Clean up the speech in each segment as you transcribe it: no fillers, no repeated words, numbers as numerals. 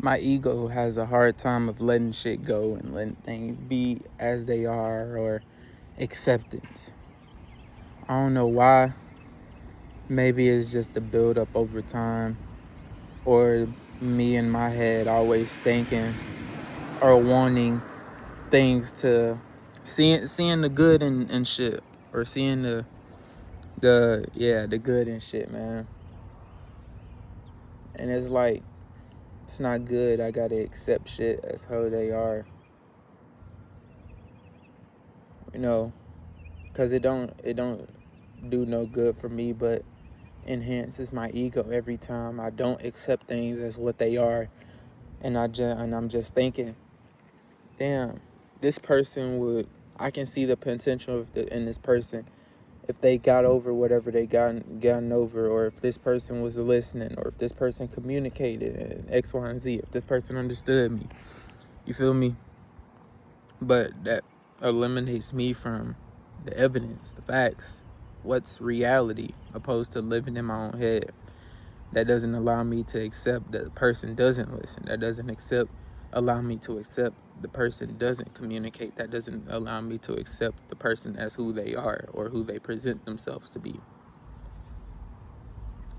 my ego has a hard time of letting shit go and letting things be as they are, or acceptance. I don't know why. Maybe it's just the build up over time, or me in my head always thinking or wanting things to seeing the good in shit, or seeing the good in shit, man. And it's like, it's not good. I gotta accept shit as how they are, you know, because it don't do no good for me, but enhances my ego every time I don't accept things as what they are. And I'm just thinking, damn, this person would, I can see the potential in this person if they got over whatever they gotten over, or if this person was listening, or if this person communicated and X, Y, and Z, if this person understood me. You feel me? But that eliminates me from the evidence, the facts, what's reality, opposed to living in my own head. That doesn't allow me to accept that the person doesn't listen. That doesn't allow me to accept the person doesn't communicate. That doesn't allow me to accept the person as who they are, or who they present themselves to be.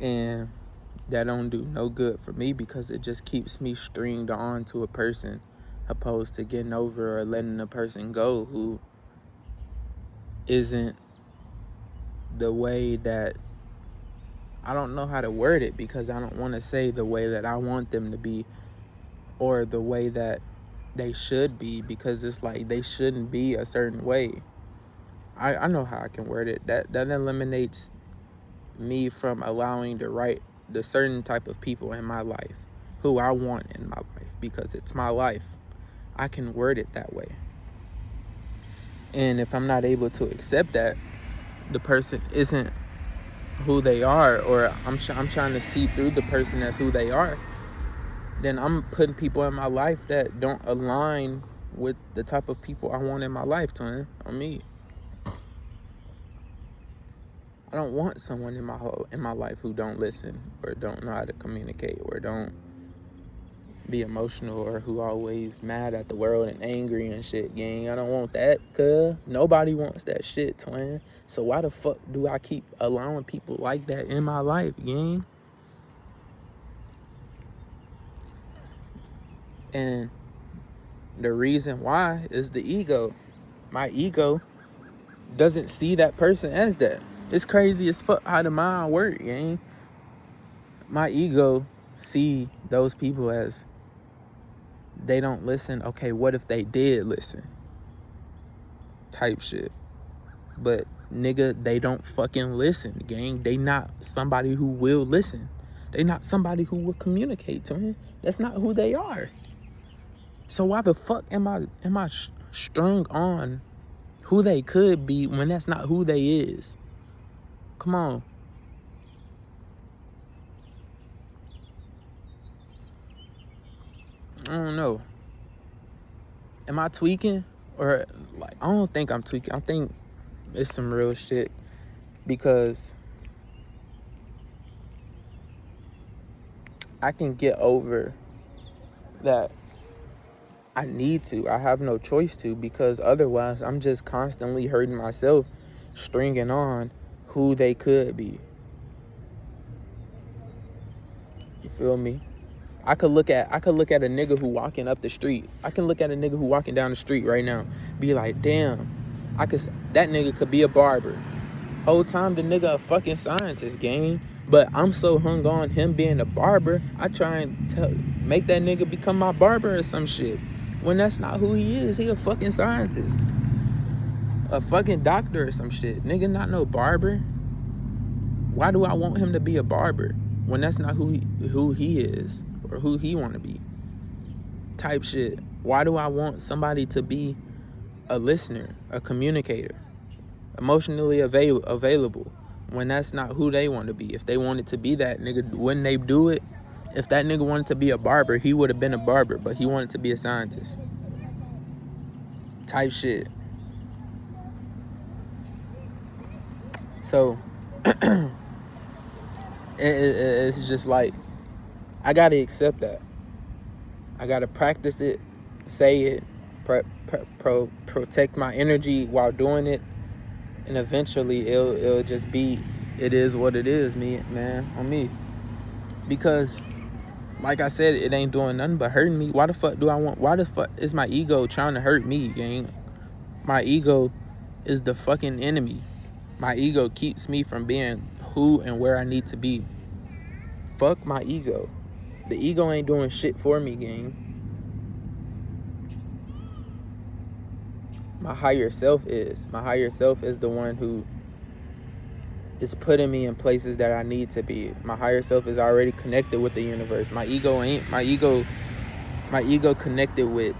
And that don't do no good for me, because it just keeps me stringed on to a person, opposed to getting over or letting a person go who isn't the way that, I don't know how to word it, because I don't want to say the way that I want them to be, or the way that they should be, because it's like they shouldn't be a certain way. I know how I can word it. That eliminates me from allowing the certain type of people in my life who I want in my life, because it's my life. I can word it that way. And if I'm not able to accept that the person isn't who they are, or I'm trying to see through the person as who they are, then I'm putting people in my life that don't align with the type of people I want in my life, twin, on me. I don't want someone in my life who don't listen, or don't know how to communicate, or don't be emotional, or who always mad at the world and angry and shit, gang. I don't want that, cuz nobody wants that shit, twin. So why the fuck do I keep allowing people like that in my life, gang? And the reason why is the ego. My ego doesn't see that person as that. It's crazy as fuck how the mind work, gang. My ego see those people as, they don't listen. Okay, what if they did listen? Type shit. But nigga, they don't fucking listen, gang. They not somebody who will listen. They not somebody who will communicate to him. That's not who they are. So why the fuck am I strung on who they could be when that's not who they is? Come on. I don't know. Am I tweaking? Or, like, I don't think I'm tweaking. I think it's some real shit, because I can get over that I need to. I have no choice to, because otherwise I'm just constantly hurting myself, stringing on who they could be. You feel me? I could look at a nigga who walking up the street. I can look at a nigga who walking down the street right now, be like, damn, that nigga could be a barber. Whole time the nigga a fucking scientist, gang. But I'm so hung on him being a barber, I try and make that nigga become my barber or some shit, when that's not who he is. He a fucking scientist, a fucking doctor or some shit. Nigga not no barber. Why do I want him to be a barber when that's not who he is, or who he want to be? Type shit. Why do I want somebody to be a listener, a communicator, emotionally available, when that's not who they want to be? If they wanted to be that, nigga, wouldn't they do it? If that nigga wanted to be a barber, he would have been a barber, but he wanted to be a scientist. Type shit. So it's just like, I gotta accept that. I gotta practice it, say it, protect my energy while doing it, and eventually it'll just be, it is what it is, on me. Because like I said, it ain't doing nothing but hurting me. Why the fuck is my ego trying to hurt me, gang? My ego is the fucking enemy. My ego keeps me from being who and where I need to be. Fuck my ego. The ego ain't doing shit for me, gang. My higher self is. My higher self is the one who is putting me in places that I need to be. My higher self is already connected with the universe. My ego ain't. My ego connected with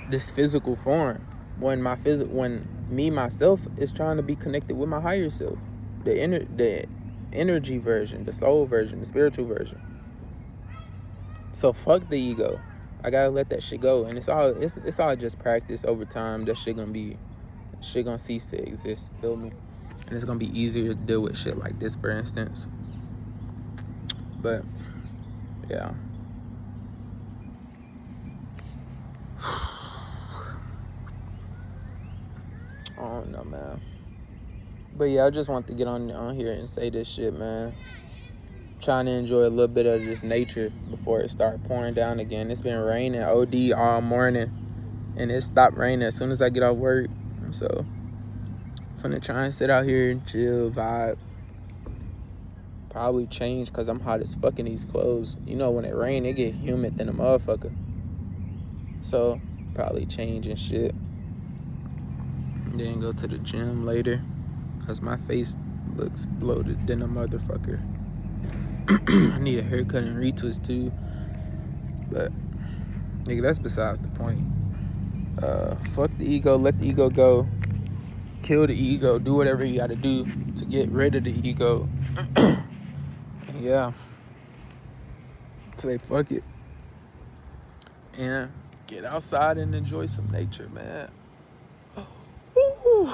this physical form. When myself is trying to be connected with my higher self, the energy version, the soul version, the spiritual version. So fuck the ego. I gotta let that shit go, and it's all just practice over time. That shit gonna cease to exist. Feel me? And it's gonna be easier to deal with shit like this, for instance. But yeah. I don't know, man. But yeah, I just want to get on here and say this shit, man. Trying to enjoy a little bit of this nature before it start pouring down again. It's been raining OD all morning, and it stopped raining as soon as I get off work. So I'm finna try and sit out here and chill, vibe. Probably change because I'm hot as fuck in these clothes. You know, when it rain, it get humid than a motherfucker. So probably change and shit. And then go to the gym later, because my face looks bloated than a motherfucker. I need a haircut and retwist too. But nigga, that's besides the point. Fuck the ego, let the ego go. Kill the ego, do whatever you gotta do to get rid of the ego. Yeah. Say fuck it. And get outside and enjoy some nature, man. Ooh.